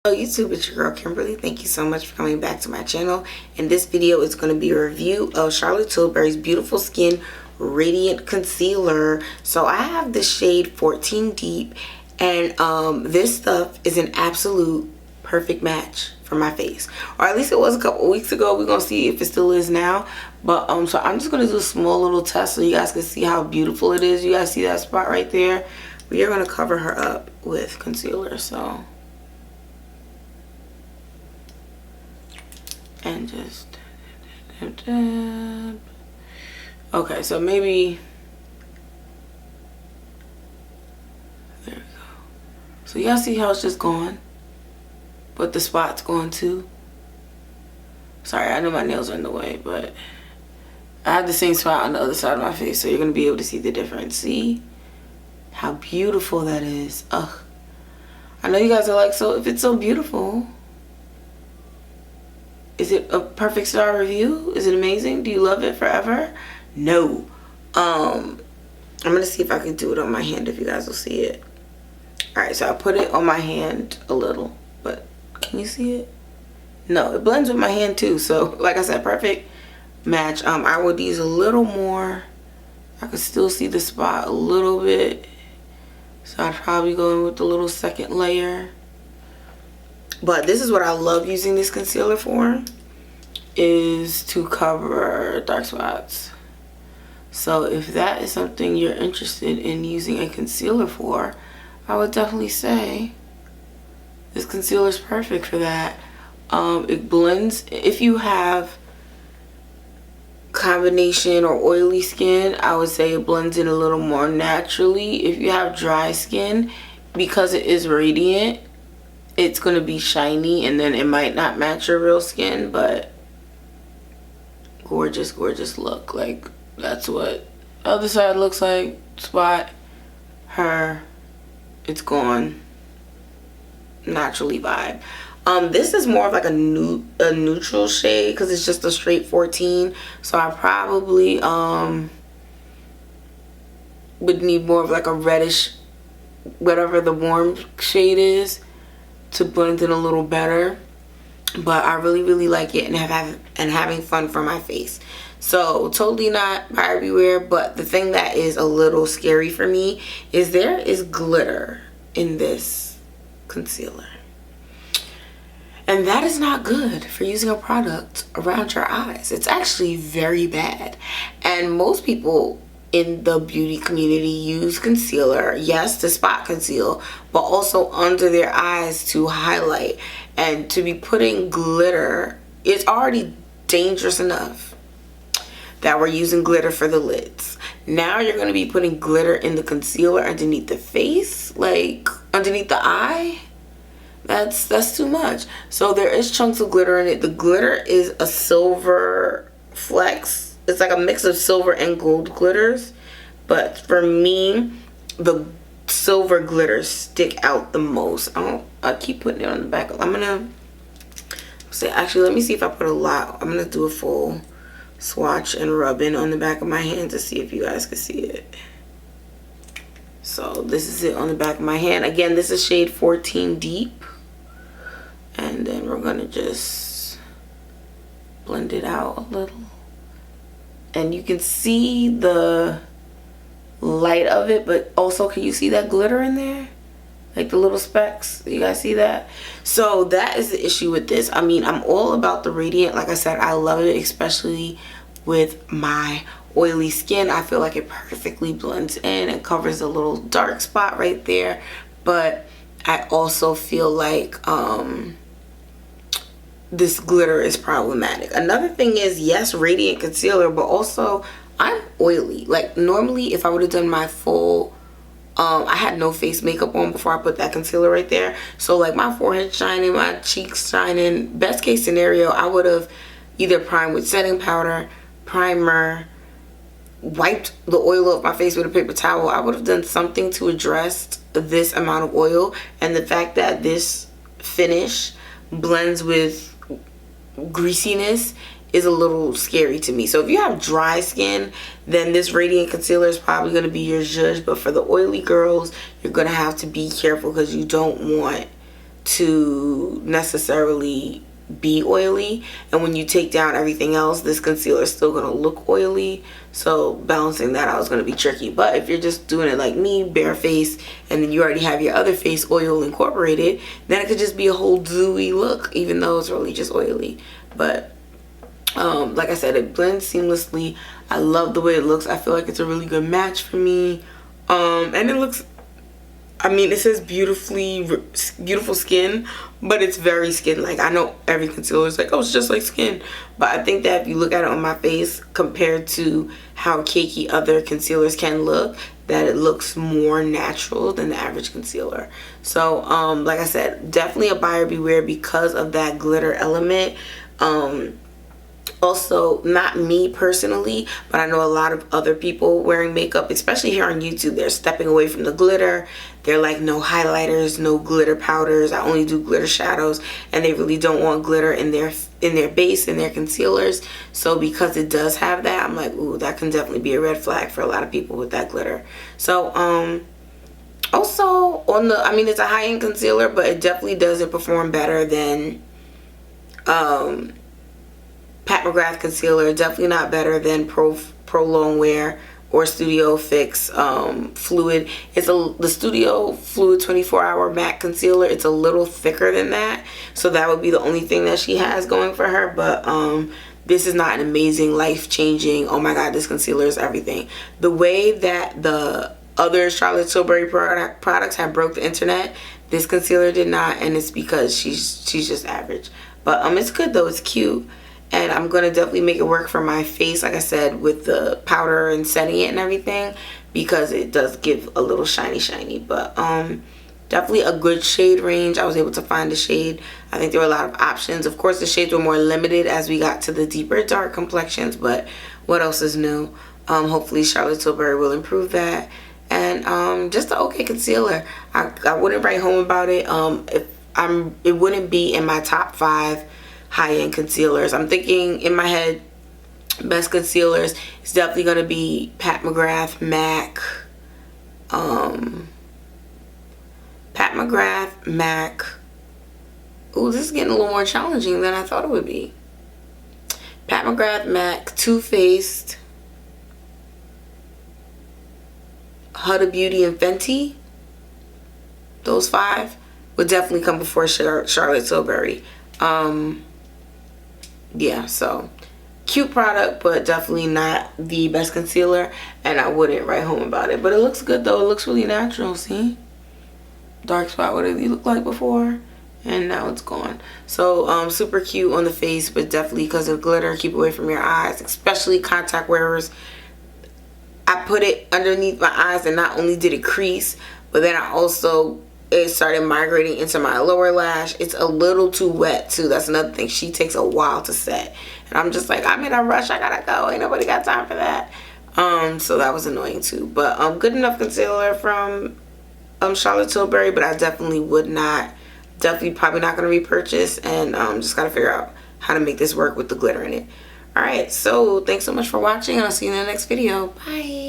Hello YouTube, it's your girl Kimberly. Thank you so much for coming back to my channel. In this video, it's going to be a review of Charlotte Tilbury's Beautiful Skin Radiant Concealer. So I have the shade 14 Deep, and this stuff is an absolute perfect match for my face. Or at least it was a couple weeks ago. We're going to see if it still is now. But so I'm just going to do a small little test so you guys can see how beautiful it is. You guys see that spot right there? We are going to cover her up with concealer, so... and just okay, so maybe there we go. So y'all see how it's just gone, but the spot's gone too. Sorry, I know my nails are in the way, but I have the same spot on the other side of my face, so you're gonna be able to see the difference. See how beautiful that is. Ugh, I know you guys are like, so if it's so beautiful, is it a perfect star review? Is it amazing? Do you love it forever? No. I'm gonna see if I can do it on my hand if you guys will see it. Alright, so I put it on my hand a little, but can you see it? No, it blends with my hand too. So like I said, perfect match. I would use a little more. I could still see the spot a little bit. So I'd probably go in with the little second layer. But this is what I love using this concealer for, is to cover dark spots. So if that is something you're interested in using a concealer for, I would definitely say this concealer is perfect for that. It blends. If you have combination or oily skin, I would say it blends in a little more naturally. If you have dry skin, because it is radiant, it's going to be shiny, and then it might not match your real skin, but gorgeous, gorgeous look. Like, that's what the other side looks like. Spot, her, it's gone. Naturally vibe. This is more of like a neutral shade because it's just a straight 14. So I probably would need more of like a reddish, whatever the warm shade is, to blend in a little better. But I really like it, and having fun for my face. So totally not buyer beware. But the thing that is a little scary for me is there is glitter in this concealer, and that is not good for using a product around your eyes. It's actually very bad. And most people in the beauty community use concealer, yes, to spot conceal, but also under their eyes to highlight. And to be putting glitter, it's already dangerous enough that we're using glitter for the lids. Now you're going to be putting glitter in the concealer underneath the face, like underneath the eye. That's too much. So there is chunks of glitter in it. The glitter is a silver flex. It's like a mix of silver and gold glitters, but for me, the silver glitters stick out the most. I keep putting it on the back. I'm gonna say, actually, let me see if I put a lot. I'm gonna do a full swatch and rub in on the back of my hand to see if you guys can see it. So this is it on the back of my hand. Again, this is shade 14 Deep, and then we're gonna just blend it out a little. And you can see the light of it, but also can you see that glitter in there? Like the little specks, you guys see that? So that is the issue with this. I mean, I'm all about the radiant. Like I said, I love it, especially with my oily skin. I feel like it perfectly blends in and covers a little dark spot right there. But I also feel like this glitter is problematic. Another thing is, yes, radiant concealer, but also I'm oily. Like normally if I would have done my full I had no face makeup on before I put that concealer right there, so like my forehead shining, my cheeks shining. Best case scenario, I would have either primed with setting powder, primer, wiped the oil off my face with a paper towel. I would have done something to address this amount of oil, and the fact that this finish blends with greasiness is a little scary to me. So if you have dry skin, then this radiant concealer is probably going to be your judge. But for the oily girls, you're going to have to be careful because you don't want to necessarily be oily, and when you take down everything else, this concealer is still gonna look oily, so balancing that out is gonna be tricky. But if you're just doing it like me, bare face, and then you already have your other face oil incorporated, then it could just be a whole dewy look, even though it's really just oily. But like I said, it blends seamlessly. I love the way it looks. I feel like it's a really good match for me, and it looks, I mean, it says beautiful skin, but it's very skin-like. I know every concealer is like, oh, it's just like skin. But I think that if you look at it on my face compared to how cakey other concealers can look, that it looks more natural than the average concealer. So, like I said, definitely a buyer beware because of that glitter element. Also, not me personally, but I know a lot of other people wearing makeup, especially here on YouTube, they're stepping away from the glitter. They're like, no highlighters, no glitter powders, I only do glitter shadows, and they really don't want glitter in their base, in their concealers. So because it does have that, I'm like, ooh, that can definitely be a red flag for a lot of people with that glitter. So also on the, I mean, it's a high-end concealer, but it definitely doesn't perform better than Pat McGrath concealer. Definitely not better than Pro Longwear or Studio Fix Fluid. It's the Studio Fluid 24-hour matte concealer. It's a little thicker than that, so that would be the only thing that she has going for her. But this is not an amazing, life-changing, oh my god, this concealer is everything. The way that the other Charlotte Tilbury products have broke the internet, this concealer did not, and it's because she's just average. But it's good though. It's cute. And I'm going to definitely make it work for my face, like I said, with the powder and setting it and everything, because it does give a little shiny. But definitely a good shade range. I was able to find a shade. I think there were a lot of options. Of course, the shades were more limited as we got to the deeper dark complexions, but what else is new? Hopefully Charlotte Tilbury will improve that. And just an okay concealer. I wouldn't write home about it. It wouldn't be in my top 5 high-end concealers. I'm thinking in my head, best concealers is definitely going to be Pat McGrath, MAC, ooh, this is getting a little more challenging than I thought it would be. Pat McGrath, MAC, Too Faced, Huda Beauty, and Fenty. Those 5 would definitely come before Charlotte Tilbury. Yeah, so cute product, but definitely not the best concealer, and I wouldn't write home about it. But it looks good though. It looks really natural. See, dark spot, what did it look like before, and now it's gone. So super cute on the face, but definitely because of glitter, keep away from your eyes, especially contact wearers. I put it underneath my eyes, and not only did it crease, but then it started migrating into my lower lash. It's a little too wet too. That's another thing. She takes a while to set, and I'm just like, I'm in a rush, I gotta go, ain't nobody got time for that. So that was annoying too. But good enough concealer from Charlotte Tilbury, but I definitely probably not gonna repurchase, and just gotta figure out how to make this work with the glitter in it. Alright, so thanks so much for watching, and I'll see you in the next video. Bye.